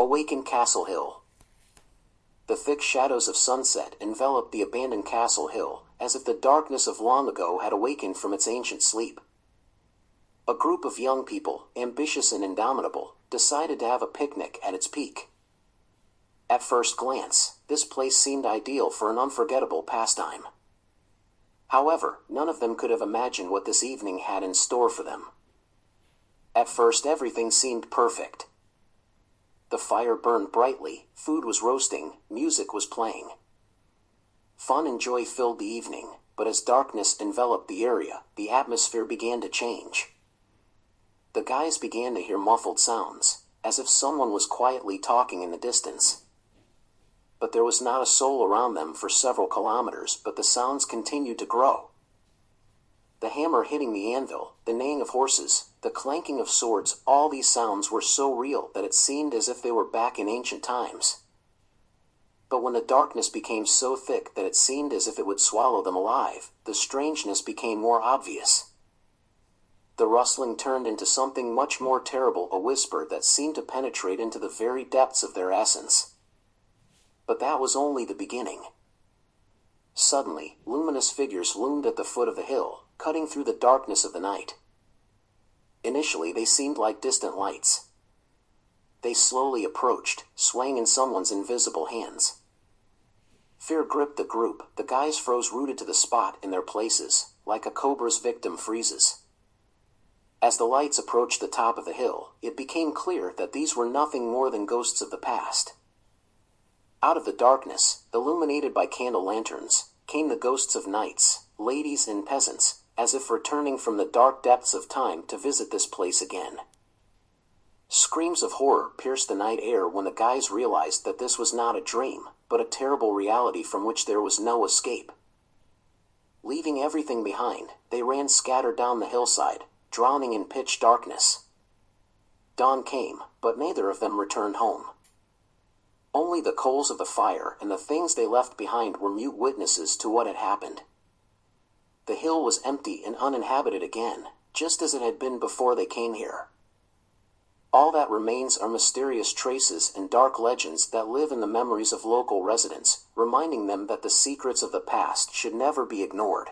Awakened Castle Hill. The thick shadows of sunset enveloped the abandoned Castle Hill, as if the darkness of long ago had awakened from its ancient sleep. A group of young people, ambitious and indomitable, decided to have a picnic at its peak. At first glance, this place seemed ideal for an unforgettable pastime. However, none of them could have imagined what this evening had in store for them. At first everything seemed perfect. The fire burned brightly, food was roasting, music was playing. Fun and joy filled the evening, but as darkness enveloped the area, the atmosphere began to change. The guys began to hear muffled sounds, as if someone was quietly talking in the distance. But there was not a soul around them for several kilometers, but the sounds continued to grow. The hammer hitting the anvil, the neighing of horses, the clanking of swords, all these sounds were so real that it seemed as if they were back in ancient times. But when the darkness became so thick that it seemed as if it would swallow them alive, the strangeness became more obvious. The rustling turned into something much more terrible, a whisper that seemed to penetrate into the very depths of their essence. But that was only the beginning. Suddenly, luminous figures loomed at the foot of the hill, cutting through the darkness of the night. Initially, they seemed like distant lights. They slowly approached, swaying in someone's invisible hands. Fear gripped the group. The guys froze rooted to the spot in their places, like a cobra's victim freezes. As the lights approached the top of the hill, it became clear that these were nothing more than ghosts of the past. Out of the darkness, illuminated by candle lanterns, came the ghosts of knights, ladies and peasants, as if returning from the dark depths of time to visit this place again. Screams of horror pierced the night air when the guys realized that this was not a dream, but a terrible reality from which there was no escape. Leaving everything behind, they ran scattered down the hillside, drowning in pitch darkness. Dawn came, but neither of them returned home. Only the coals of the fire and the things they left behind were mute witnesses to what had happened. The hill was empty and uninhabited again, just as it had been before they came here. All that remains are mysterious traces and dark legends that live in the memories of local residents, reminding them that the secrets of the past should never be ignored.